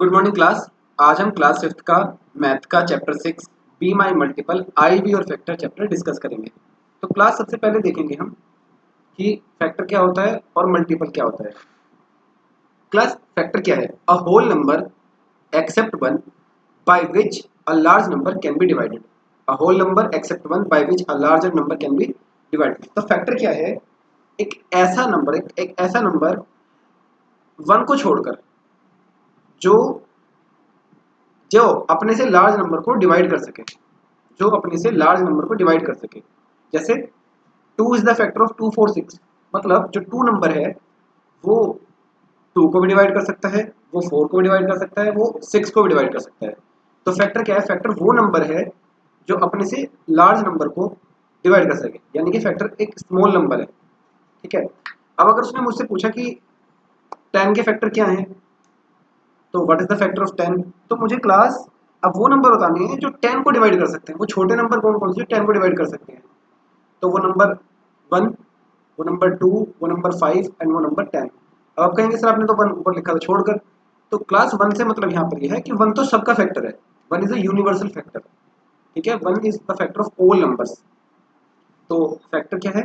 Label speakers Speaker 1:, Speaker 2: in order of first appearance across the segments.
Speaker 1: Good morning class. आज हम class fifth का मैथ का chapter 6 be my multiple I be और फैक्टर चैप्टर डिस्कस करेंगे। तो क्लास सबसे पहले देखेंगे हम कि फैक्टर क्या होता है और मल्टीपल क्या होता है। क्लास फैक्टर क्या है? A whole number except one by which a large number can be divided. A whole number except one by which a larger number can be divided. तो फैक्टर क्या है? एक ऐसा नंबर वन को छोड़कर जो जो अपने से लार्ज नंबर को डिवाइड कर सके, जो अपने से लार्ज नंबर को डिवाइड कर सके। जैसे 2 इज द फैक्टर ऑफ 2 4 6, मतलब जो 2 नंबर है वो 2 को भी डिवाइड कर सकता है, वो 4 को भी डिवाइड कर सकता है, वो 6 को भी डिवाइड कर सकता है। तो फैक्टर क्या है? फैक्टर वो नंबर है जो अपने से लार्ज नंबर को डिवाइड कर सके, यानी कि फैक्टर एक स्मॉल नंबर है। ठीक है। अब अगर उसने मुझसे पूछा कि 10 के फैक्टर क्या है, तो what is the factor of 10, तो मुझे क्लास अब वो नंबर बताने हैं जो 10 को डिवाइड कर सकते हैं। वो छोटे नंबर कौन कौन से 10 को डिवाइड कर सकते हैं? तो वो नंबर 1, वो नंबर 2, वो नंबर 5 एंड वो नंबर 10। अब आप कहेंगे सर आपने तो 1 ऊपर लिखा था छोड़कर। तो क्लास 1 से मतलब यहाँ पर यह है कि 1 तो सबका फैक्टर है। 1 इज अ यूनिवर्सल फैक्टर। ठीक है। 1 is the factor of all numbers. तो फैक्टर क्या है?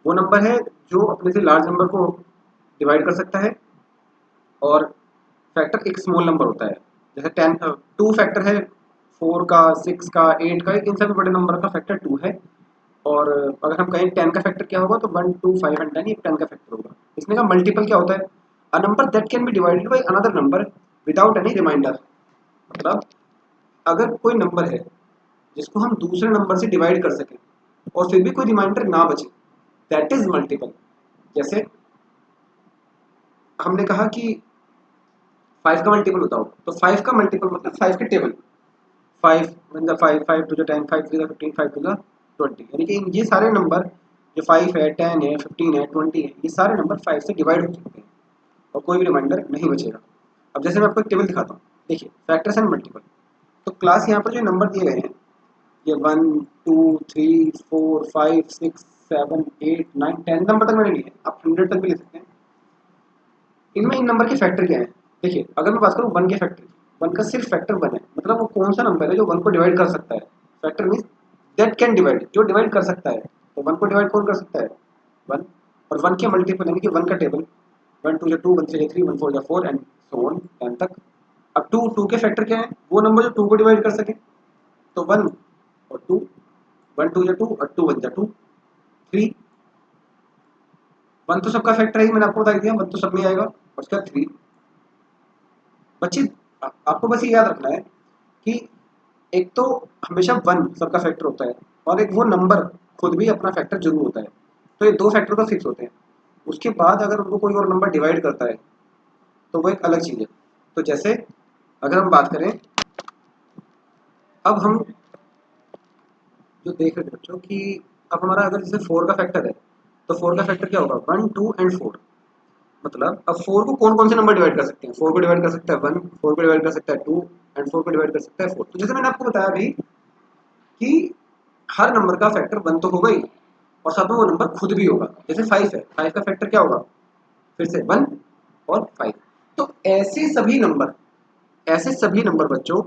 Speaker 1: वो नंबर है जो अपने से लार्ज नंबर को डिवाइड कर सकता है, और फैक्टर एक स्मॉल नंबर होता है। जैसे 10 2 फैक्टर है, 4 का, 6 का, 8 का, इन सभी बड़े नंबर का फैक्टर 2 है। और अगर हम कहें 10 का फैक्टर क्या होगा, तो 1 2 5 एंड 10 ये 10 का फैक्टर होगा। इसमें का मल्टीपल क्या होता है? A number that can be divided by another number without any remainder. मतलब अगर कोई नंबर है जिसको हम दूसरे नंबर से डिवाइड कर सकें और फिर भी कोई रिमाइंडर ना बचे, दैट इज मल्टीपल। जैसे हमने कहा कि 5 का मल्टीपल बताओ, तो 5 का मल्टीपल मतलब 5 के टेबल। 5 वन जा 5, 5 टू जा 10, 5 थ्री जा 15, 5 टू जा 20, यानी कि ये सारे नंबर जो 5 है, 10 है, 15 है, 20 है, ये सारे नंबर 5 से डिवाइड हो सकते हैं और कोई भी रिमाइंडर नहीं बचेगा। अब जैसे मैं आपको एक टेबल दिखाता हूँ, देखिए फैक्टर्स एंड मल्टीपल। तो क्लास यहाँ पर जो नंबर दिए गए हैं, ये 1 2 3 4 5 6 7 8 9 10 नंबर तक मैंने लिए हैं, आप 100 तक भी ले सकते हैं। इनमें इन नंबर के फैक्टर क्या है? देखिए अगर मैं बात करूँ 1 के फैक्टर की, 1 का सिर्फ फैक्टर 1 है, मतलब वो कौन सा नंबर है जो 1 को डिवाइड कर सकता है। Factor means that can divide, जो डिवाइड कर सकता है। तो 1 को डिवाइड कौन कर सकता है? 1। और 1 के मल्टीपल यानी कि 1 का टेबल, 1 2 2, 1 3 3, 1 4 4 एंड सो ऑन 10 तक। अब 2 के फैक्टर क्या है? वो नंबर जो 2 को डिवाइड कर सके। तो 1 और 2, 1 2 2 और 2 1 2, 3। 1 तो सबका फैक्टर है ही, मैंने आपको बता दिया, 1 तो सब में आएगा, और उसका 3। बच्चे आपको बस ये याद रखना है कि एक तो हमेशा 1 सबका फैक्टर होता है, और एक वो नंबर खुद भी अपना फैक्टर जरूर होता है। तो ये दो फैक्टर तो फिक्स होते हैं। उसके बाद अगर उनको कोई और नंबर डिवाइड करता है तो वो एक अलग चीज़ है। तो जैसे अगर हम बात करें, अब हम जो देख रहे थे बच्चों कि अब हमारा अगर जैसे 4 का फैक्टर है, तो 4 का फैक्टर क्या होगा? 1 2 एंड 4। मतलब अब 4 को कौन कौन से नंबर डिवाइड कर सकते हैं? 4 को डिवाइड कर सकता है 1, 4 को डिवाइड कर सकता है 2 एंड 4 को डिवाइड कर सकता है 4। तो जैसे मैंने आपको बताया अभी कि हर नंबर का फैक्टर 1 तो होगा ही, और साथ में वो नंबर खुद भी होगा। जैसे 5 है, 5 का फैक्टर क्या होगा? फिर से 1 और 5। तो ऐसे सभी नंबर बच्चों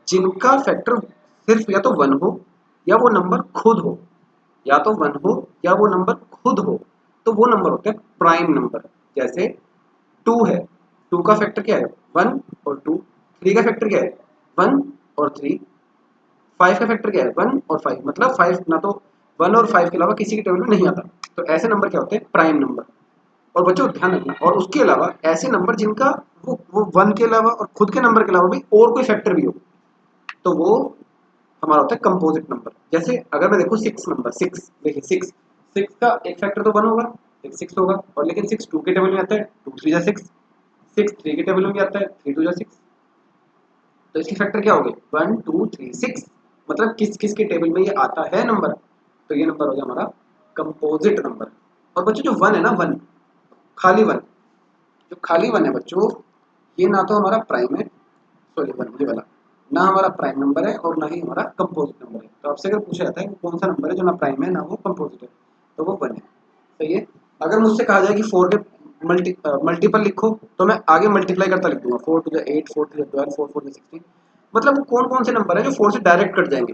Speaker 1: जिनका फैक्टर सिर्फ या तो 1 हो या वो नंबर खुद हो, या तो 1 हो या वो नंबर खुद हो, तो वो नंबर होते हैं प्राइम नंबर। जैसे 2 है, 2 का फैक्टर क्या है? 1 और 2। 3 का फैक्टर क्या है? 1 और 3। 5 का फैक्टर क्या है? 1 और 5, मतलब 5 ना तो 1 और 5 के अलावा किसी के टेबल में नहीं आता। तो ऐसे नंबर क्या होते हैं? Prime number. और बच्चों ध्यान रखना, और उसके अलावा ऐसे नंबर जिनका वो 1 के अलावा और खुद के नंबर के अलावा भी और कोई फैक्टर भी हो, तो वो हमारा होता है कंपोजिट नंबर। जैसे अगर मैं देखूँ 6 नंबर, 6 देखिए 6 का एक फैक्टर तो 1 होगा, एक 6 होगा, और लेकिन 6 2 के टेबल में आता है, 2 3 जा 6। 6 3 के टेबल में भी आता है, 3 2 जा 6। तो इसके फैक्टर क्या हो गए? 1 2 3 6। मतलब किस किस के टेबल में ये आता है नंबर, तो ये नंबर हो गया हमारा कंपोजिट नंबर। और बच्चों जो 1 है ना, 1 खाली 1, जो खाली 1 है बच्चों, ये ना तो हमारा प्राइम है, सॉरी 1 ये वाला, ना हमारा प्राइम नंबर है और ना ही हमारा कंपोजिट नंबर है। तो आपसे अगर पूछा जाता है कि कौन सा नंबर है जो ना प्राइम है ना वो कंपोजिट है, तो वो 1 है। सही है। अगर मुझसे कहा जाए कि 4 के मल्टीपल लिखो तो मैं आगे मल्टीप्लाई करता लिख दूंगा, 4 to the 8, 4 to the 12, 4 4 to the 16। मतलब वो कौन कौन से नंबर है जो 4 से डायरेक्ट कट जाएंगे,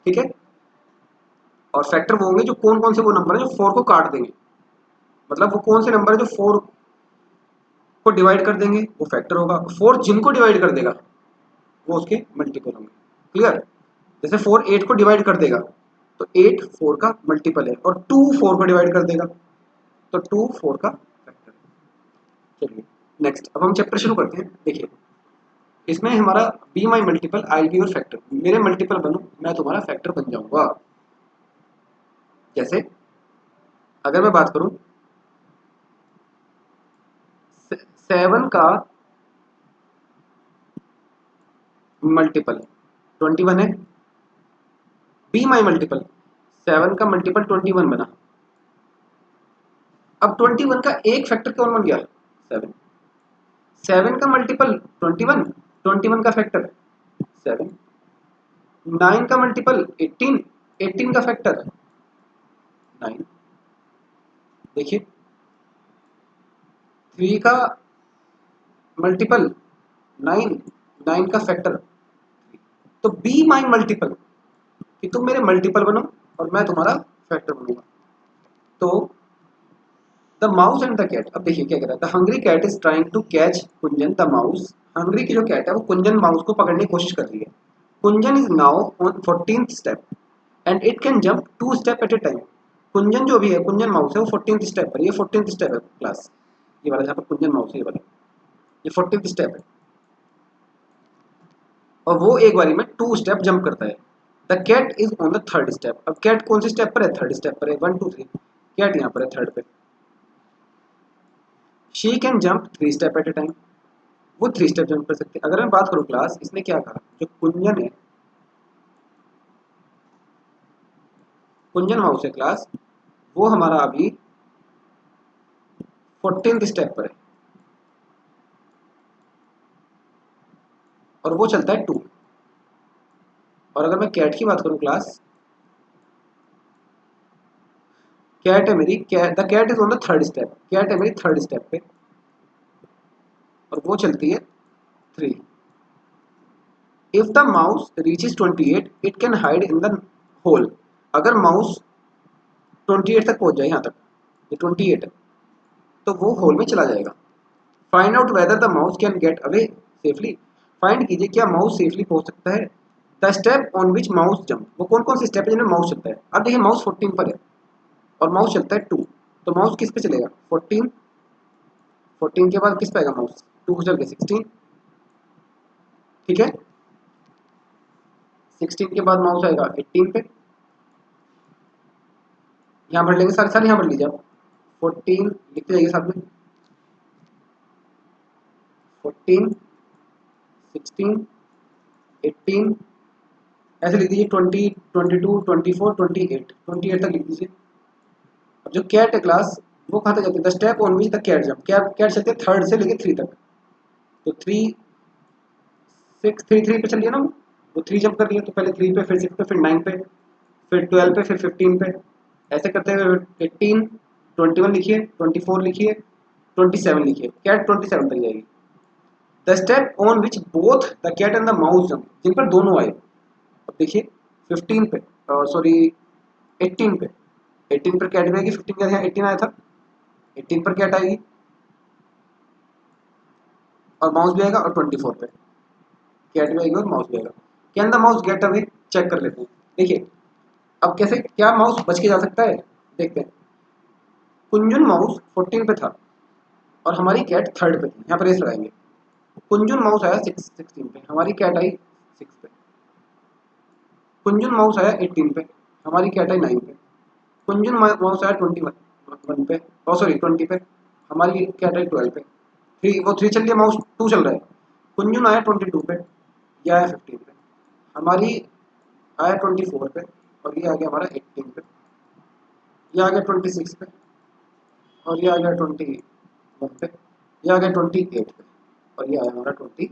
Speaker 1: ठीक है। और फैक्टर वो होंगे जो कौन कौन से वो नंबर है जो 4 को काट देंगे, मतलब वो कौन से नंबर है जो 4 को डिवाइड कर देंगे वो फैक्टर होगा, 4 जिनको डिवाइड कर देगा वो उसके मल्टीपल होंगे। क्लियर। जैसे 4 8 को डिवाइड कर देगा तो 8 4 का मल्टीपल है, और 2 4 को डिवाइड कर देगा तो 2 4 का फैक्टर है। चलिए नेक्स्ट, अब हम चैप्टर शुरू करते हैं। देखिए इसमें हमारा B my multiple, I be your factor, मेरे मल्टीपल बनो मैं तुम्हारा फैक्टर बन जाऊंगा। जैसे अगर मैं बात करूं 7 का मल्टीपल 21 है, बी माई मल्टीपल 7 का मल्टीपल 21 बना। अब 21 का एक फैक्टर कौन बन गया, 7। 7 का मल्टीपल 21, 21 का फैक्टर 7। 9 का मल्टीपल 18, 18 का फैक्टर 9। देखिए 3 का मल्टीपल 9, 9 का फैक्टर। तो बी माई मल्टीपल कि तुम मेरे मल्टीपल बनो और मैं तुम्हारा फैक्टर बनूंगा। तो the mouse and the cat, अब देखिए क्या कह रहा है, the hungry cat is trying to catch Kunjan the mouse. Hungry की जो कैट है वो कुंजन माउस को पकड़ने की कोशिश कर रही है। Kunjan is now on 14th step and it can jump 2 step at a time. Kunjan जो भी है, कुंजन माउस है वो 14th स्टेप पर, ये 14th स्टेप है क्लास, ये वाला जहाँ पर कुंजन माउस है ये वाला, ये 14th स्टेप है और वो एक बारी में 2 स्टेप जंप करता है। The cat is on the 3rd step. अब कैट कौन से स्टेप पर है, 3rd स्टेप पर है, 1 2 3, कैट यहाँ पर है 3rd पे। She can jump 3 step at a time, वो 3 स्टेप जंप कर सकते हैं। अगर मैं बात करूँ क्लास, इसने क्या कहा, जो कुंजन है, कुंजन माउस है क्लास, वो हमारा अभी 14th स्टेप पर है और वो चलता है 2। और अगर मैं कैट की बात करूँ क्लास, कैट है मेरी, the cat is on the 3rd step, cat है मेरी 3rd स्टेप पे और वो चलती है 3। If the mouse reaches 28 it can hide in the hole. अगर माउस 28 तक पहुंच जाए, यहाँ तक ये 28 है, तो वो होल में चला जाएगा। Find out whether the mouse can get away safely. Find कीजिए क्या माउस सेफली पहुंच सकता है। The step on which mouse jump, वो कौन कौन से स्टेप है जिनमें माउस चलता है। अब देखिए माउस 14 पर है और माउस चलता है 2, तो माउस किस पे चलेगा, 14। 14 के बाद किस पे आएगा माउस, 2 चल के 16, ठीक है। 16 के बाद माउस आएगा 18 पे, यहाँ भर लेंगे सारे सारे, यहाँ भर लीजिए आप, 14 लिखते जाइए साथ में, 14 16 18 ऐसे लिख दीजिए, 20 22 24 28, 28 तक लिख दीजिए। अब जो कैट है क्लास, वो कहाँ तक जाती है, the step on which the cat jump, cat cat चलती है 3rd से लेके 3 तक। तो 3 6 3 3 पे चलिए ना, वो 3 जंप कर लिया, तो पहले 3 पे, फिर 6 पे, फिर 9 पे, फिर 12 पे, फिर 15 पे, ऐसे करते हुए 18 21 लिखिए, 24 लिखिए, 27 लिखिए, कैट 27 तक जाएगी। The step on which both the cat and the mouse jump, जिन पर दोनों आए। अब देखिए 15 पे, सॉरी 18 पे, 18 पर कैट भी आएगी, 15 का यहाँ 18 आया था, 18 पर कैट आएगी और माउस भी आएगा, और 24 पे कैट भी आएगी और माउस भी आएगा। Can the mouse get away, check कर लेते हैं। देखिए अब कैसे, क्या माउस बच के जा सकता है, देखते हैं। कुंजन माउस 14 पे था और हमारी कैट 3rd पे थी, यहाँ पर रेस लगाएंगे। कुंजन माउस आया 16 पे, हमारी कैट आई 6 पे। कुंजन माउस आया 18 पे, हमारी कैट आई 9 पे। कुंजन माउस आया 21 पे, सॉरी 20 पे, हमारी कैट आई 12 पे। 3, वो 3 चल रही है, माउस 2 चल रहा है। कुंजन आया 22 पे, ये आया 15 पे, हमारी आया 24 पे, और ये आ गया हमारा 18 पे, ये आ गया 26 पे, और ये आ गया 21 पे, ये आ गया 28 पे, और ये आया हमारा 24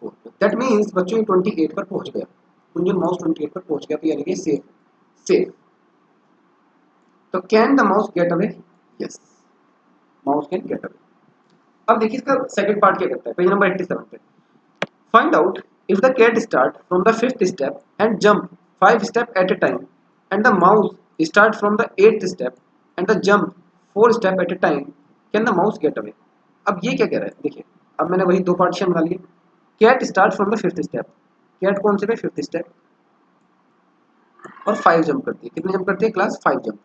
Speaker 1: पे। दैट मीन्स बच्चों ये 28 पर पहुंच गया, कुंजन माउस 28 पर पहुंच गया, तो यानी कि सेफ सेफ। तो can the mouse get away, yes. Mouse can get away. अब देखिए इसका सेकंड पार्ट क्या करता है, पेज नंबर 87 पे। Find out if the cat start from the fifth step and jump 5 step at a time and the mouse start from the eighth step and the jump 4 step at a time, can the mouse get away. अब ये क्या कह रहा है, देखिए अब मैंने वही दो पार्टीशन बना लिए। Cat start from the fifth step, cat कौन से पे, फिफ्थ स्टेप, और 5 जंप करती है। कितने जंप करती है class, 5 jump.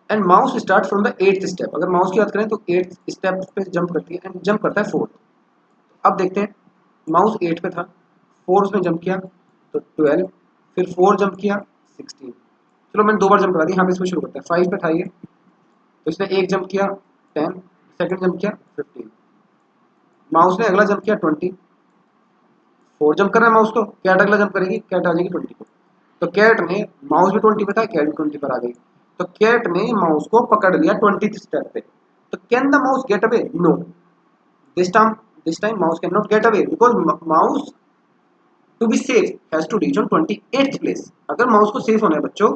Speaker 1: And mouse start from the eighth step, अगर माउस की बात करें तो एट्थ स्टेप पे जंप करती है एंड जंप करता है 4। अब देखते हैं, माउस 8 पे था, 4 उसने जंप किया तो 12, फिर 4 जंप किया 16। चलो मैंने 2 बार जंप करा दी, यहाँ पे इसमें शुरू करते हैं। 5 पे था ये, तो इसने एक जंप किया 10, सेकंड जंप किया 15, माउस ने अगला जंप किया 20, 4 जंप कर रहा है माउस, तो कैट अगला जंप करेगी, कैट आ जाएगी 20 को। तो कैट ने, माउस भी 20 पे था, कैट भी 20 पर आ गई, तो कैट ने माउस को पकड़ लिया 20th स्टेप पे। तो can the mouse get away, no, this time mouse cannot get away because mouse to be safe has to reach on 28th place। अगर माउस को सेफ होना है बच्चों,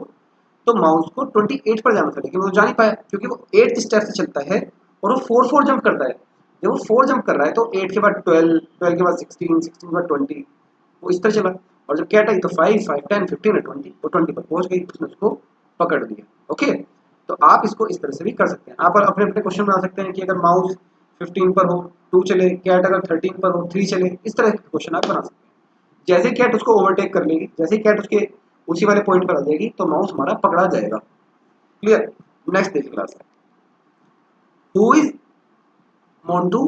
Speaker 1: तो माउस को 28 पर जाना था, लेकिन वो जा नहीं पाया क्योंकि वो 8th स्टेप से चलता है और वो 4 जंप करता है। जब वो 4 जंप कर रहा है तो 8 के बाद 12, 12 के बाद 16, 16 के बाद 20, वो इस तरह चला। और जब कैट आई तो 5, 5, 10, 15 और 20, वो 20 पर पहुंच गई, उसने उसको पकड़ लिया। ओके, तो आप इसको इस तरह से भी कर सकते हैं। आप अपने अपने क्वेश्चन बना सकते हैं कि अगर माउस 15 पर हो 2 चले, कैट अगर 13 पर हो 3 चले, इस तरह के क्वेश्चन आप बना सकते हैं। जैसे कैट उसको ओवरटेक कर लेगी, जैसे कैट उसके उसी वाले पॉइंट पर आ जाएगी, तो माउस हमारा पकड़ा जाएगा। क्लियर। नेक्स्ट देखिए class, who is Montu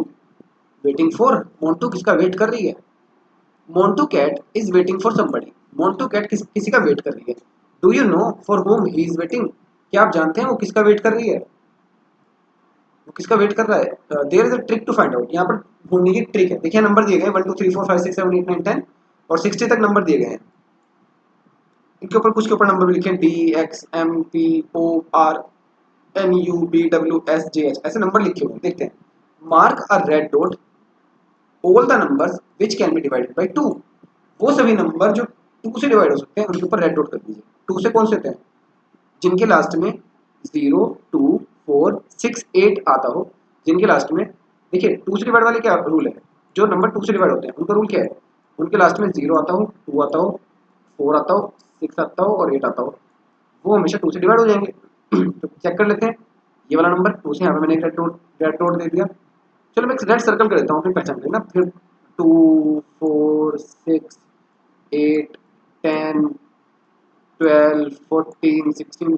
Speaker 1: waiting for, Montu किसका वेट कर रही है, Montu cat is waiting for somebody, Montu cat किसी का वेट कर रही है। Do you know for whom he is waiting, क्या आप जानते हैं वो किसका वेट कर रही है, वो किसका वेट कर रहा है। There is a trick to find out, यहाँ पर ढूंढने की ट्रिक है। देखिए नंबर दिए गए 1 2 3 4 5 6 7 8 9 10 और 60 तक नंबर दिए गए हैं। इनके ऊपर कुछ के ऊपर नंबर भी लिखे, D X M P O R N U B W S J H, ऐसे नंबर लिखे हुए हैं। देखते हैं, mark a red dot all the numbers which can be divided by 2, वो सभी नंबर जो 2 से डिवाइड हो सकते हैं उनके ऊपर रेड डॉट कर दीजिए। 2 से कौन से होते हैं, जिनके लास्ट में 0 2 4 6 8 आता हो, जिनके लास्ट में, देखिए 2 से डिवाइड वाले क्या रूल है, जो नंबर 2 से डिवाइड होते हैं उनका रूल क्या है, उनके लास्ट में 0 आता हो, 2 आता हो, 4 आता हो, 6 आता हो और 8 आता हो, वो हमेशा 2 से डिवाइड हो जाएंगे। तो चेक कर लेते हैं, ये वाला नंबर 2 से, यहाँ पे मैंने एक रेड डॉट दे दिया। चलो मैं एक रेड सर्कल कर देता हूँ, फिर पहचान लेना। फिर 2 4 6 8 10 12 14 16,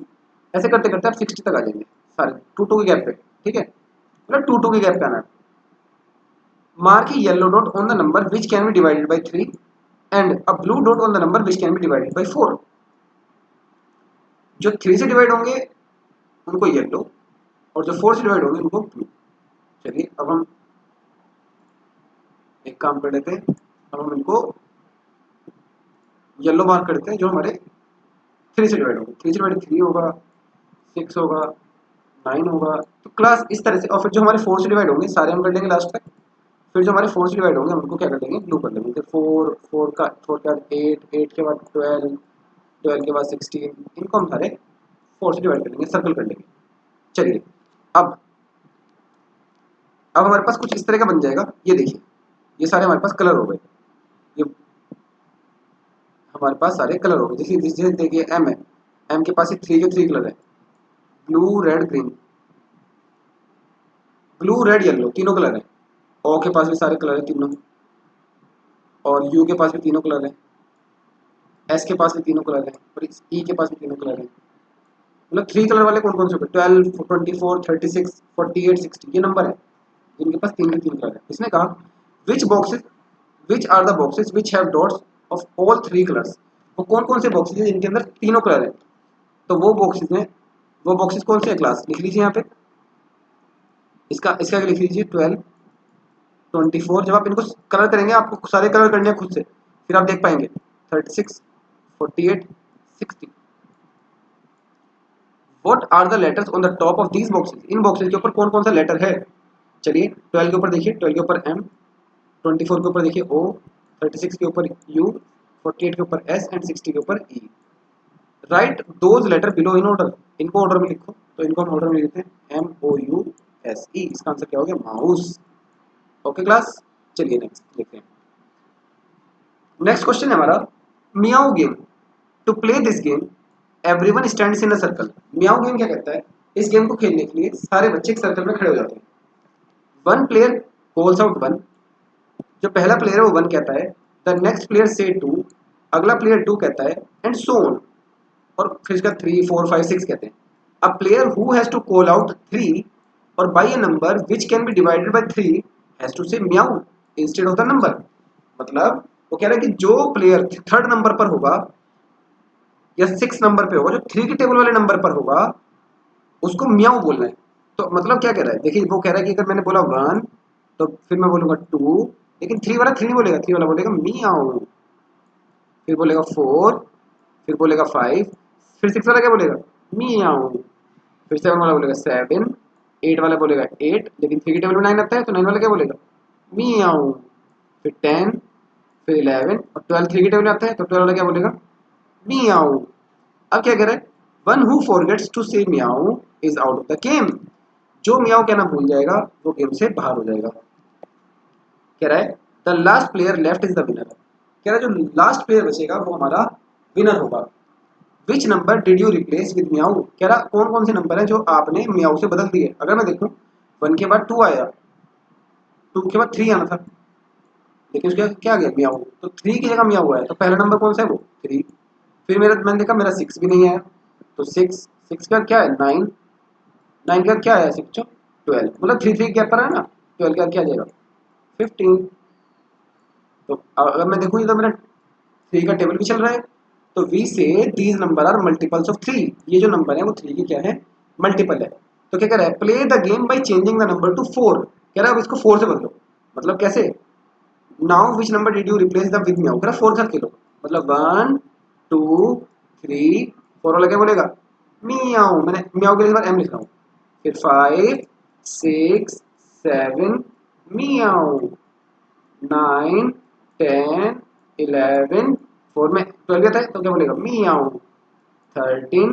Speaker 1: ऐसे करते करते आप 60 तक आ जाएंगे सारे, 2 2 के गैप पे। ठीक है, मतलब 2 2 के गैप पे आना है। Mark A yellow dot on the number which can be divided by 3 and a blue dot on the number which can be divided by 4। जो 3 से डिवाइड होंगे उनको येलो, और जो 4 से डिवाइड होंगे उनको ब्लू। चलिए अब हम एक काम कर लेते हैं, अब हम इनको येलो मार्क करते हैं जो हमारे 3 से डिवाइड होंगे। 3 से डिवाइड 3 होगा, 6 होगा, 9 होगा। तो क्लास इस तरह से, और फिर जो हमारे 4 से डिवाइड होंगे सारे हम कर लेंगे लास्ट तक। फिर जो हमारे 4 से डिवाइड होंगे हम उनको क्या कर लेंगे, ब्लू कर लेंगे। फिर 4 4 का 4 के बाद 8 8 के बाद 12 12 के बाद 16, इनको हम सारे 4 से डिवाइड कर लेंगे, सर्कल कर लेंगे। चलिए अब हमारे पास कुछ इस तरह का बन जाएगा। ये देखिए, ये सारे हमारे पास कलर हो गए, ये हमारे पास सारे कलर हो गए। जैसे जैसे देखिए एम है, एम के पास ये 3 के 3 कलर है, blue red green, blue red yellow, तीनों कलर है। ओ के पास भी सारे कलर है तीनों, और यू के पास भी तीनों कलर है, एस के पास भी तीनों कलर है, और ई के पास भी तीनों कलर है। मतलब 3 कलर वाले कौन कौन से हो गए, 12 24 36 48 60, ये नंबर है जिनके पास 3 के 3 कलर है। इसने कहा which boxes, which are the boxes which have dots of all 3 colours, वो कौन कौन से बॉक्सेस हैं जिनके अंदर तीनों कलर है। तो वो बॉक्सेस हैं, वो बॉक्सेस कौन से हैं क्लास, लिख लीजिए यहाँ पे। इसका इसका लिख लीजिए 12 24। जब आप इनको कलर करेंगे, आपको सारे कलर करने हैं खुद से, फिर आप देख पाएंगे 36 48 60। What are the letters on the top of these boxes, इन बॉक्सेस के ऊपर कौन कौन सा लेटर है। चलिए 12 के ऊपर देखिए, 12 के ऊपर एम, 24 के ऊपर देखिए ओ, 36 के ऊपर यू, 48 के ऊपर एस एंड 60 के ऊपर E. Write those letter below in order, इनको ऑर्डर में लिखो। तो इनको हम ऑर्डर में लिखते हैं MOUSE, इसका आंसर क्या हो गया माउस। ओके क्लास, चलिए नेक्स्ट लिखते हैं। नेक्स्ट क्वेश्चन है हमारा meow game. To play this game everyone stands in a circle. Meow game क्या कहता है, इस गेम को खेलने के लिए सारे बच्चे एक सर्कल में खड़े हो जाते हैं। One player calls out one, जो पहला प्लेयर है वो वन कहता है। द नेक्स्ट प्लेयर से टू, अगला प्लेयर टू कहता है, एंड सो ऑन। और फिर इसका 3 4 5 6 कहते हैं। A player who has to call out 3 और by a number which can be divided by 3 has to say meow instead of the number. मतलब वो कह रहा है कि जो प्लेयर थर्ड नंबर पर होगा या 6 नंबर पे होगा, जो 3 के टेबल वाले नंबर पर होगा, उसको म्याऊ बोलना है। तो मतलब क्या कह रहा है, देखिए वो कह रहा है कि अगर मैंने बोला 1 तो फिर मैं बोलूंगा 2, लेकिन 3 वाला 3 नहीं बोलेगा, 3 वाला बोलेगा म्याऊ। फिर बोलेगा 4, फिर बोलेगा 5, फिर 6 वाला क्या बोलेगा म्याऊ। फिर 7 वाला बोलेगा 7, 8 वाला बोलेगा 8, लेकिन 3 के टेबल में 9 आता है तो 9 वाला क्या बोलेगा म्याऊ। फिर 10, फिर 11 और 12 3 के टेबल में आता है तो 12 वाला क्या बोलेगा म्याऊ। अब क्या कह रहा है, one who forgets to say meow is out of the game. जो म्याऊ कहना भूल जाएगा वो गेम से बाहर हो जाएगा। कह रहा है the last player left is the winner. कह रहा है जो लास्ट प्लेयर बचेगा वो हमारा विनर होगा। Which number did you replace with meow. कह रहा कौन कौन से नंबर है जो आपने म्याऊ से बदल दिए। अगर मैं देखूं 1 के बाद 2 आया, 2 के बाद 3 आना था, लेकिन उसके बाद क्या आ गया म्याऊ, तो 3 की जगह म्याऊ आया। तो पहला नंबर कौन सा है वो 3। फिर मेरा मैंने देखा मेरा 6 भी नहीं आया, तो 6 का क्या है 9, 9 का क्या है 6 12, मतलब 3 3 गैप पर है ना, 12 का क्या आ जाएगा 15। तो अगर मैं देखूँ तो मेरा 3 का टेबल भी चल रहा है। तो we say these number are multiples of 3, ये जो नंबर है वो 3 की क्या है मल्टीपल है। तो क्या कह रहा है play the game by changing the number two 4। कह रहा है अब इसको 4 से बदलो। मतलब कैसे, now which number did you replace the with meow. कह रहा 4 से खेलो, मतलब 1 2 3 4 वाला क्या बोलेगा म्याऊ। मैंने म्याऊ के लिए बार एम लिख रहा हूँ। फिर 5 6 7 म्याऊ, 9 10 11 4 में 12 आता है तो क्या बोलेगा म्याऊ। 13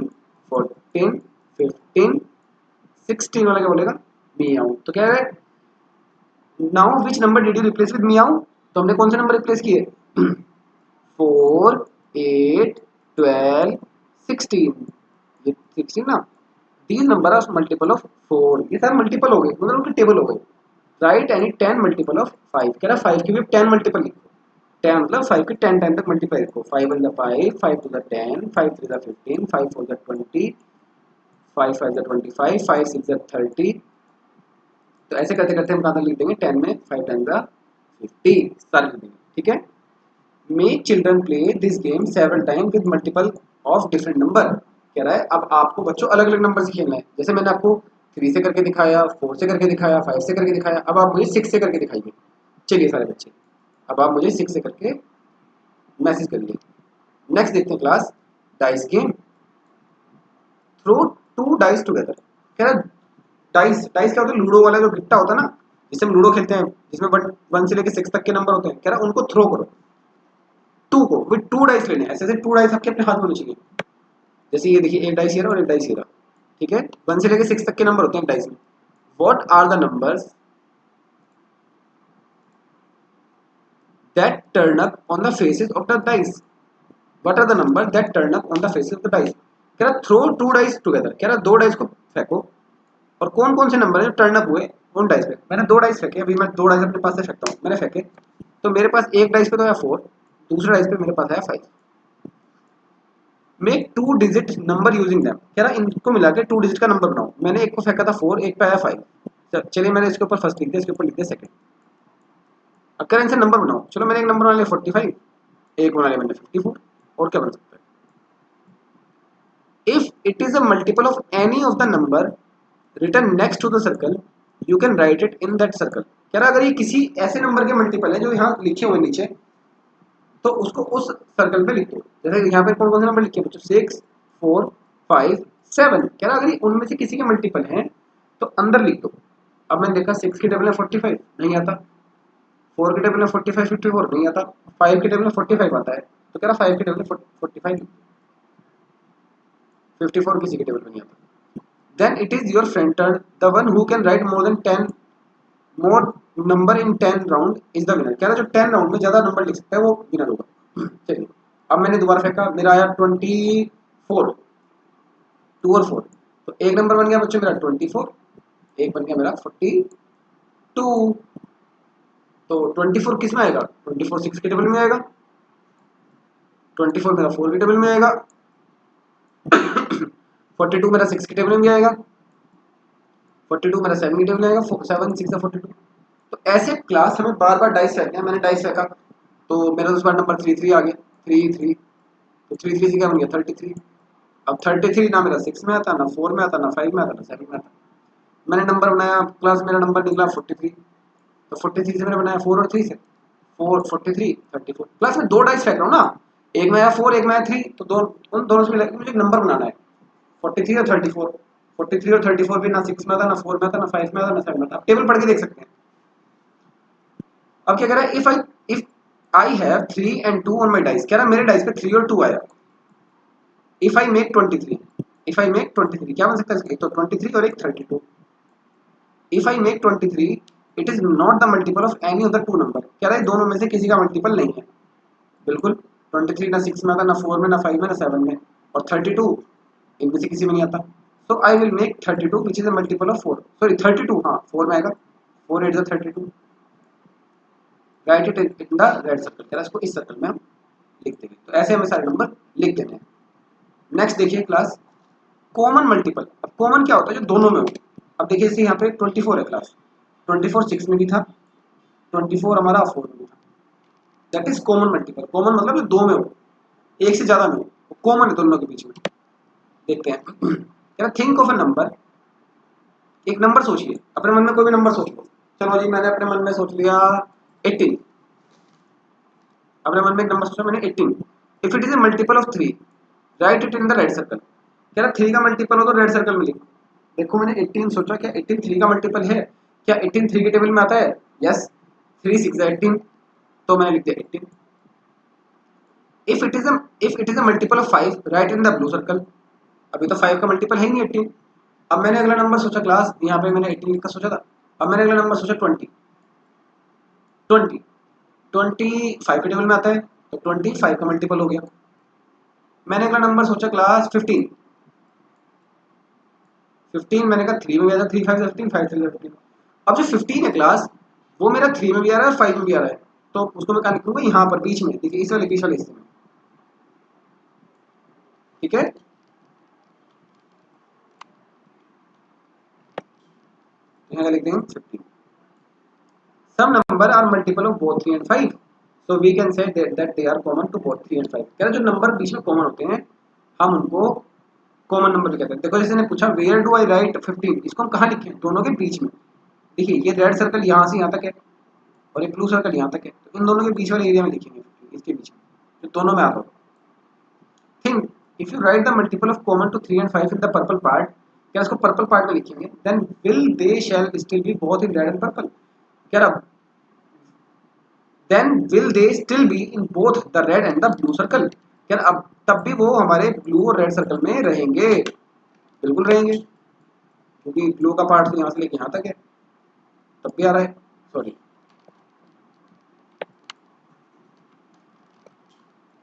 Speaker 1: 14 15 16 वाला क्या बोलेगा म्याऊ। तो क्या है now which number did you replace with meow. तो हमने कौन से नंबर रिप्लेस किए 4 8 12 16, ये 16 ना, these number are multiple of 4, ये सारे मल्टीपल हो गए मतलब उनके टेबल हो गए। Right any 10 multiple of 5। कह रहा 5 की भी 10 मल्टीपल लिखो, 10 मतलब 5 की 10 टाइम तक मल्टीप्लाई लिखो। 5 1 5, 5 2 10, 5 3 15, 5 4 20, 5 5 25, 5 6 30। तो ऐसे करते करते हम कहाँ तक लिख देंगे 10 में 5 10 50 सारे लिख देंगे। ठीक है, make children play this game 7 time with multiple of different number. कह रहा है अब आपको बच्चों अलग अलग नंबर से खेलना है। जैसे मैंने आपको 3 से करके दिखाया, 4 से करके दिखाया, 5 से करके दिखाया, अब आप मुझे 6 से करके दिखाइए। चलिए सारे बच्चे, अब आप मुझे 6 से करके मैसेज करिए। नेक्स्ट देखते हैं class dice game. Throw 2 dice together. कह रहा डाइस, डाइस क्या होता है लूडो वाला जो गिट्टा होता है ना, जिससे हम लूडो खेलते हैं, जिसमें 1 से लेकर 6 तक के नंबर होते हैं। कह रहा उनको थ्रो करो 2 को, विद 2 डाइस लेने हैं। ऐसे ऐसे 2 डाइस आपके अपने हाथ में होने चाहिए। जैसे ये देखिए एक डाइस ये रहा और एक डाइस ये रहा। ठीक है, 1 से लेकर 6 तक के नंबर होते हैं डाइस में। What are the numbers that turn up on the faces of the dice. What are the number that turn up on the faces of the dice. कह रहा थ्रो 2 डाइस टुगेदर। कह रहा 2 dice को फेंको, और कौन कौन से नंबर है जो टर्न अप हुए उन डाइस पे। मैंने 2 डाइस फेंके, अभी मैं 2 डाइस अपने पास से फेंकता हूँ। मैंने फेंके तो मेरे पास एक डाइस पे तो आया 4, दूसरे डाइस पे मेरे पास आया 5। Make 2 digit number using them. कह रहा इनको मिला के 2 डिजिट का नंबर बनाओ। मैंने एक को फेंका था 4, एक पे आया 5। चलिए मैंने इसके ऊपर फर्स्ट लिख दिया, इसके ऊपर लिख दिया सेकंड। अब कह रहे इनसे नंबर बनाओ। चलो मैंने एक नंबर बना लिया 45, एक बना लिया मैंने 54, और क्या बन सकता है। If it is a multiple of any of the number written next to the circle you can write it in that circle. कह रहा अगर ये किसी ऐसे नंबर के मल्टीपल है जो यहाँ लिखे हुए नीचे, तो उसको उस सर्कल पे लिख दो। जैसे यहाँ पे कौन कौन से नंबर लिखे बच्चों 6 4 5 7। कह रहा अगर उनमें से किसी के मल्टीपल हैं तो अंदर लिख दो। अब मैंने देखा 6 के टेबल में 45 नहीं आता, 4 के टेबल में 45 54 नहीं आता, 5 के टेबल में 45 आता है। तो कह रहा 5 के टेबल में 45। 54 किसी के टेबल में नहीं आता। Then it is your friend turn, the one who can write more than 10 more number in 10 round is the winner. कह रहा है जो 10 राउंड में ज्यादा नंबर लिख सकता है वो विनर होगा। चलिए अब मैंने दोबारा फेंका, मेरा आया 24, 2 और 4, तो एक नंबर बन गया बच्चों मेरा 24, एक बन गया मेरा 42। तो 24 किस में आएगा, 24 6 के टेबल में आएगा, 24 मेरा 4 के टेबल में आएगा, 42 मेरा 6 के टेबल में आएगा, 42 मेरा 7 के टेबल में आएगा, 7 6 42। तो ऐसे क्लास हमें बार बार डाइस फेंकना है। मैंने डाइस फेंका तो मेरा उस बार नंबर 3 3 आ गया, 3 3, तो 3 3 से क्या बन गया 33। अब 33 ना मेरा 6 में आता, ना 4 में आता, ना 5 में आता, ना 7 में आता। मैंने नंबर बनाया, क्लास मेरा नंबर निकला 43, तो 43 से मैंने बनाया 4 और 3 से 4 43 34। क्लास में दो डाइस फेंक रहा हूँ ना, एक में आया 4 एक में आया 3, तो उन दोनों से मिला के मुझे एक नंबर बनाना है 43 और 34। 43 और 34 भी ना 6 में आता, ना 4 में आता, ना 5 में आता, ना 7 में आता। आप टेबल पढ़ के देख सकते हैं। अब क्या कह रहा है, if I have 3 and 2 on my dice, कह रहा है मेरे डाइस पे 3 और 2 आया। If I make 23, if I make 23 क्या बन सकता है, एक तो 23 और एक 32। If I make 23 it is not the multiple of any other two number. कह रहा है दोनों में से किसी का मल्टीपल नहीं है। बिल्कुल 23 ना 6 में आता, ना 4 में, ना 5 में, ना 7 में, और 32 इनमें से किसी में नहीं आता। So I will make 32 which is a multiple of 4, sorry 32 हाँ 4 में आएगा, 4 8 32, write it in the red circle. कह रहा है इसको इस सर्कल में हम लिख देंगे। तो ऐसे हमें सारे नंबर लिख देने हैं। नेक्स्ट देखिए क्लास कॉमन मल्टीपल। अब कॉमन क्या होता है, जो दोनों में हो। अब देखिए इसे यहाँ पे 24 है क्लास, 24 6 में भी था, 24 हमारा 4 में भी था, that is common multiple. Common मतलब जो दो में हो, एक से ज्यादा में हो, कॉमन है दोनों के बीच में। देखते हैं क्या, थिंक ऑफ अ नंबर, एक नंबर सोचिए, अपने मन में कोई भी नंबर सोच लो। चलो जी मैंने अपने मन में सोच लिया 18, अपने मन में एक नंबर सोचा मैंने 18। If it is a multiple of 3 right it in the red circle. कह रहा 3 का मल्टीपल हो तो रेड सर्कल में लिखो। देखो मैंने 18 सोचा, क्या 18 3 का मल्टीपल है, क्या 18 3 के टेबल में आता है, यस 3 6 18, तो मैंने लिख दिया 18। If it is a multiple of 5 right in the blue circle. अभी तो 5 का मल्टीपल है ही नहीं 18। अब मैंने अगला नंबर सोचा क्लास, यहाँ पे मैंने 18 का सोचा था, अब मैंने अगला नंबर सोचा 20 20 20 5 के टेबल में आता है, तो 20 5 का मल्टीपल हो गया। मैंने अगला नंबर सोचा क्लास 15 15, मैंने कहा 3 में भी आ रहा है, 3 5 15 5 3 15। अब जो 15 है क्लास वो मेरा 3 में भी आ रहा है और 5 में भी आ रहा है, तो उसको मैं कहाँ लिखूंगा, यहाँ पर बीच में, देखिए इस वाले बीच वाले हिस्से में, ठीक है। यहाँ लिख देंगे 15। Some number are multiple of both 3 and 5, so we can say that they are common to both 3 and 5। कह रहा जो नंबर बीच में कॉमन होते हैं हम उनको कॉमन नंबर कहते हैं। देखो जैसे ने पूछा वेयर डू आई राइट 15, इसको हम कहाँ लिखें, दोनों के बीच में। देखिए ये रेड सर्कल यहाँ से यहाँ तक है और ये ब्लू सर्कल यहाँ तक है, तो इन दोनों के बीच वाले एरिया में लिखेंगे, इसके बीच में जो दोनों में आ रहा हो। Think if you write the multiple of common to 3 and 5 in the purple part, क्या इसको पर्पल पार्ट में लिखेंगे, then will they shall still be both in red and purple. क्या रहा, then will they still be in both the red and the blue circle। क्या अब तब भी वो हमारे ब्लू और रेड सर्कल में रहेंगे, बिल्कुल रहेंगे, क्योंकि ब्लू का पार्ट तो यहाँ से लेके यहाँ तक है, तब भी आ रहा है, सॉरी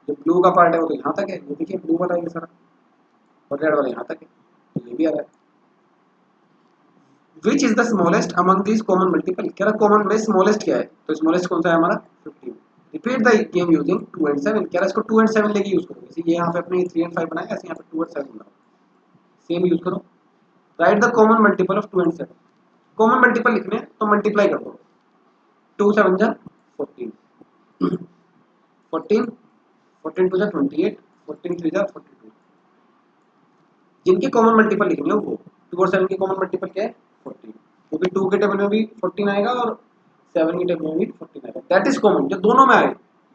Speaker 1: जो ब्लू का पार्ट है वो तो यहाँ तक है, ये देखिए ब्लू वाला ये सारा, और रेड वाला यहाँ तक है, तो ये भी आ रहा है। Which is the smallest among this common multiple. कह रहा कॉमन में स्मॉलेस्ट क्या है, तो स्मॉलेस्ट कौन सा है हमारा 15। Repeat the game using 2 and 7। कह रहा इसको 2 and 7 लेके यूज करो, जैसे ये यहाँ पे अपने 3 and 5 बनाया, ऐसे यहाँ पे 2 and 7 बनाओ, सेम यूज करो। Right the common multiple of 2 and 7। Common multiple लिखने तो मल्टीप्लाई कर दो, 2 7 जा 14, 14 14 2 जा 28, 14 3 जा 42। जिनके कॉमन मल्टीपल लिखने हो वो 2 और 7 के कॉमन मल्टीपल क्या है 14, क्योंकि 2 के टेबल में भी 14 आएगा और 7 के टेबल में भी 14 आएगा, दैट इज कॉमन, जो दोनों में आए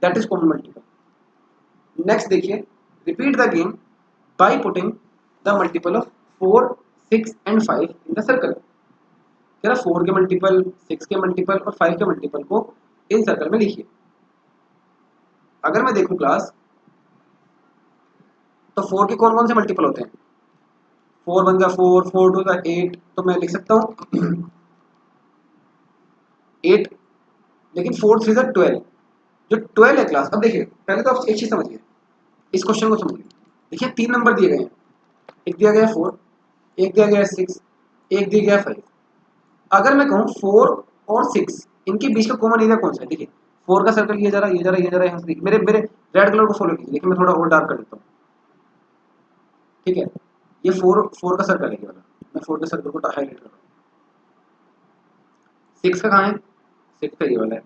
Speaker 1: that is common multiple. Next देखिए repeat the game by putting the multiple of 4 6 and 5 in the circle. कह रहा 4 के मल्टीपल 6 के मल्टीपल और 5 के मल्टीपल को इन सर्कल में लिखिए। अगर मैं देखूं क्लास तो 4 के कौन कौन से मल्टीपल होते हैं, 4 1 का 4, 4 2 का 8, तो मैं लिख सकता हूँ 8, लेकिन 4 3 का 12, जो 12 है क्लास। अब देखिए पहले तो आप एक चीज समझिए, इस क्वेश्चन को समझिए। देखिए 3 नंबर दिए गए हैं, एक दिया गया है 4, एक दिया गया है 6, एक दिया गया है 5। अगर मैं कहूँ 4 और 6 इनके बीच का कॉमन एरिया कौन सा है, देखिए 4 का सर्कल ये जा रहा है, ये जा रहा है, ये जा रहा है, यहाँ से देखिए मेरे मेरे रेड कलर को फॉलो कीजिए। देखिए मैं थोड़ा और डार्क कर देता हूँ, ठीक है। ये 4 का सर्कल है ये वाला, मैं 4 के सर्कल को हाईलाइट कर रहा हूँ। 6 का कहाँ है, 6 का ये वाला है।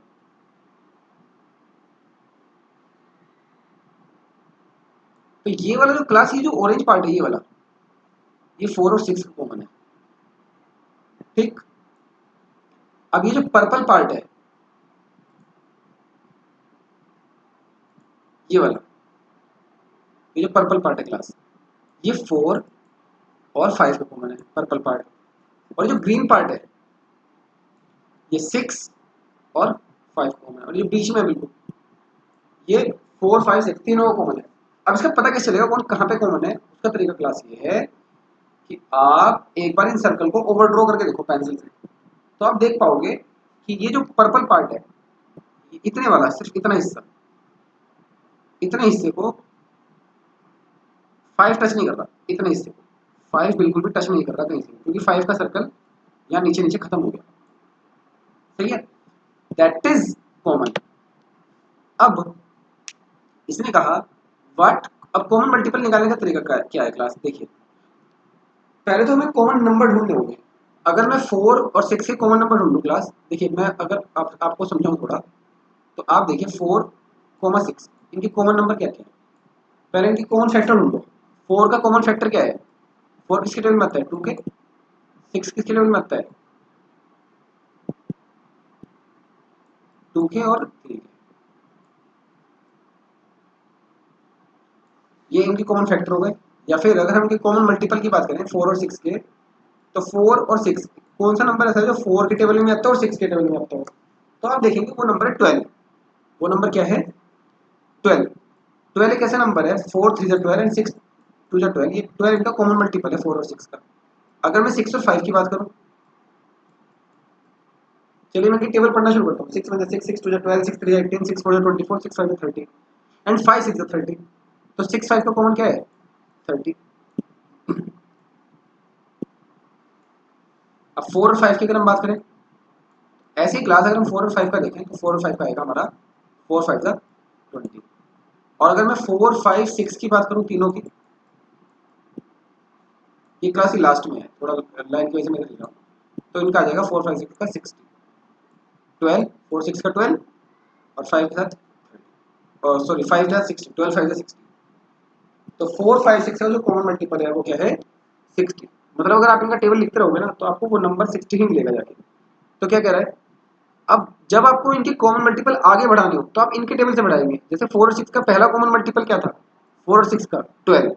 Speaker 1: तो ये वाला जो क्लास, ये जो ऑरेंज पार्ट है ये वाला, ये 4 और 6 का कॉमन है, ठीक। अब ये जो पर्पल पार्ट है ये वाला, ये जो पर्पल पार्ट है क्लास, ये 4 और 5 का कॉमन है, पर्पल पार्ट। और जो ग्रीन पार्ट है ये 6 और 5 कॉमन है, और ये बीच में बिल्कुल ये 4 5 6 तीनों का कॉमन है। अब इसका पता कैसे चलेगा कौन कहाँ पे कॉमन है, उसका तरीका क्लास ये है कि आप एक बार इन सर्कल को ओवरड्रॉ करके देखो पेंसिल से, तो आप देख पाओगे कि ये जो पर्पल पार्ट है, ये इतने वाला, सिर्फ इतना हिस्सा, इतने हिस्से को 5 टच नहीं कर रहा, इतने हिस्से को 5 बिल्कुल भी टच नहीं कर रहा कहीं से, क्योंकि 5 का सर्कल यहाँ नीचे नीचे खत्म हो गया, सही है, दैट इज कॉमन। अब इसने कहा व्हाट, अब कॉमन मल्टीपल निकालने का तरीका क्या है क्लास, देखिए पहले तो हमें कॉमन नंबर ढूंढने होंगे। अगर मैं 4 और 6 के कॉमन नंबर ढूंढूं क्लास, देखिए मैं अगर आपको समझाऊं थोड़ा, तो आप देखिए 4, 6 इनके कॉमन नंबर क्या क्या है। पहले इनकी कॉमन फैक्टर ढूंढो। 4 का कॉमन फैक्टर क्या है, 4 किसके टेबल में आता है, 2 के। 6 किसके टेबल में आता है, 2 के और 3 के। ये इनके कॉमन फैक्टर हो गए। या फिर अगर हम इनके कॉमन मल्टीपल की बात करें 4 और 6 के, तो 4 और 6 कौन सा नंबर ऐसा है जो 4 के टेबल में आता है और 6 के टेबल में आता है, तो आप देखेंगे वो नंबर है 12। वो नंबर क्या है, 12। 12 एक ऐसा नंबर है, 4 3 12 एंड 6 2 12, ये 12 इनका कॉमन मल्टीपल है 4 और 6 का। अगर मैं 6 और 5 की बात करूं, चलिए मैं इनकी टेबल पढ़ना शुरू करता हूँ। 6 1 6 6 2 12 6 3 18 6 4 24 6 5 30 एंड 5 6 30। तो 6 5 का कॉमन क्या है, 30। अब 4 और 5 की अगर हम बात करें, ऐसे ही क्लास अगर हम 4 और 5 का देखें, तो 4 और 5 का आएगा हमारा 4 5 का 20। और अगर मैं 4 5 6 की बात करूं तीनों की, ये क्लास ही लास्ट में है, थोड़ा लाइन की वजह से मैं लिख रहा हूँ, तो इनका आ जाएगा 4 5 6 का 60, 12 4 6 का 12 और 5 के साथ, और सॉरी 5 के साथ 60, 12 5 का 60। तो 4 5 6 का जो कॉमन मल्टीपल है वो क्या है, 60। मतलब अगर आप इनका टेबल लिखते रहोगे ना, तो आपको वो नंबर 60 ही मिलेगा जाके। तो क्या कह रहा है, अब जब आपको इनके कॉमन मल्टीपल आगे बढ़ाने हो, तो आप इनके टेबल से बढ़ाएंगे। जैसे 4 और 6 का पहला कॉमन मल्टीपल क्या था, 4 और 6 का 12।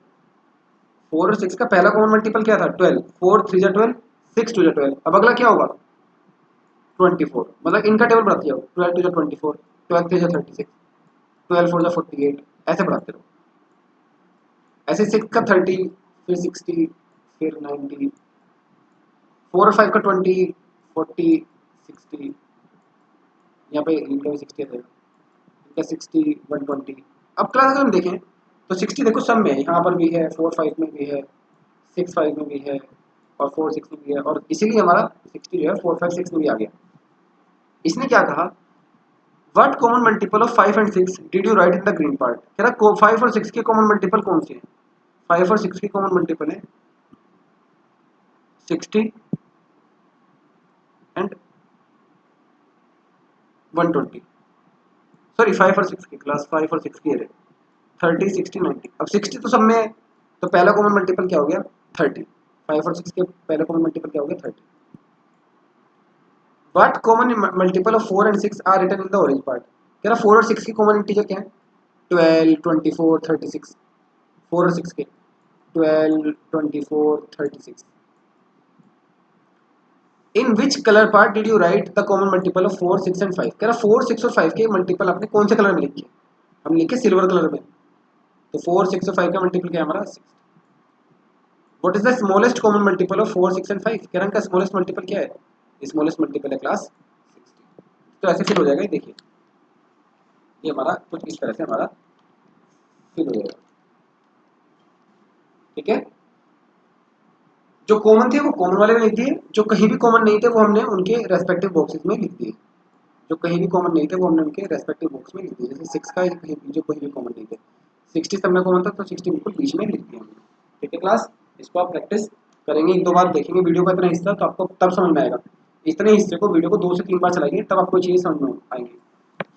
Speaker 1: 4 और 6 का पहला कॉमन मल्टीपल क्या था, 12। 4 3 12, 6 2 12। अब अगला क्या होगा, 24। मतलब इनका टेबल बढ़ाते जाओ, 12 2 24, 12 3 36, 12 4 48, ऐसे बढ़ाते रहो। ऐसे 6 का 30, फिर 60, फिर 90, 4 और 5 का 20, 40, 60, यहाँ पे इनका भी 60 है, इनका 60 120। अब क्लास अगर हम देखें तो 60 देखो सब में है, यहाँ पर भी है, 4 5 में भी है, 6 5 में भी है, और 4 6 में भी है, और इसीलिए हमारा 60 जो है 4 5 6 में भी आ गया। इसने क्या कहा, what common multiple of 5 and 6 did you right in the green part. कह रहा 5 और 6 के कॉमन मल्टीपल कौन से हैं, 5 और 6 के कॉमन मल्टीपल है 60 एंड 120। सॉरी 5 और 6 की क्लास, 5 और 6 की है 30 60 90। अब 60 तो सब में है, तो पहला कॉमन मल्टीपल क्या हो गया, 30। 5 और 6 के पहला कॉमन मल्टीपल क्या हो गया, 30। What common multiple of 4 and 6 are written in the orange part. कह रहा 4 और 6 की कॉमन इंटीजर क्या है, 12 24 36। 4 और 6 के 12 24 36। In which colour part did you write the common multiple of 4 6 and 5। कह रहा 4 6 और 5 के मल्टीपल आपने कौन से कलर में लिखे, हम लिखे सिल्वर कलर में। तो 4 6 और 5 का मल्टीपल क्या है हमारा 6। What is the smallest common multiple of 4, 6 and 5? कह रहा है स्मॉलेस्ट मल्टीपल क्या है? स्मॉलेस्ट मल्टीपल है क्लास 60। तो ऐसे फिल हो जाएगा, देखिए ये हमारा कुछ इस तरह से हमारा फिल हो जाएगा। ठीक है, जो कॉमन थे वो कॉमन वाले में लिख दिए, जो कहीं भी कॉमन नहीं थे वो हमने उनके रेस्पेक्टिव बॉक्सेस में लिख दिए। जो कहीं भी कॉमन नहीं थे वो हमने उनके रेस्पेक्टिव बॉक्स में लिख दिए। जैसे 6 का जो कहीं भी कॉमन नहीं थे, 60 सब में कॉमन था तो 60 बिल्कुल बीच में लिख दिया हमने। ठीक है क्लास, इसको आप प्रैक्टिस करेंगे, एक दो बार देखेंगे वीडियो का इतना हिस्सा, तो आपको तब समझ में आएगा। इतने हिस्से को वीडियो को 2 से 3 बार चलाइए, तब आपको चीज़ें समझ में आएंगी।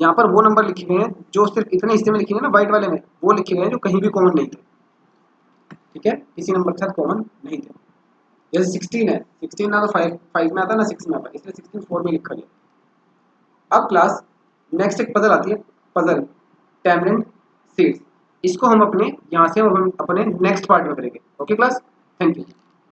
Speaker 1: यहाँ पर वो नंबर लिखे हुए हैं जो सिर्फ इतने हिस्से में लिखे हुए हैं ना, व्हाइट वाले में वो लिखे हुए हैं जो कहीं भी कॉमन नहीं थे। ठीक है, किसी नंबर के साथ कॉमन नहीं थे। जैसे 16 है, 16 ना तो 5 में आता ना 6 में आता, इसलिए 16 4 में लिखा गया। अब क्लास नेक्स्ट एक पजल आती है, पजल टैमरिंड सीड्स। इसको हम अपने यहाँ से हम अपने नेक्स्ट पार्ट में करेंगे। Okay class, thank you.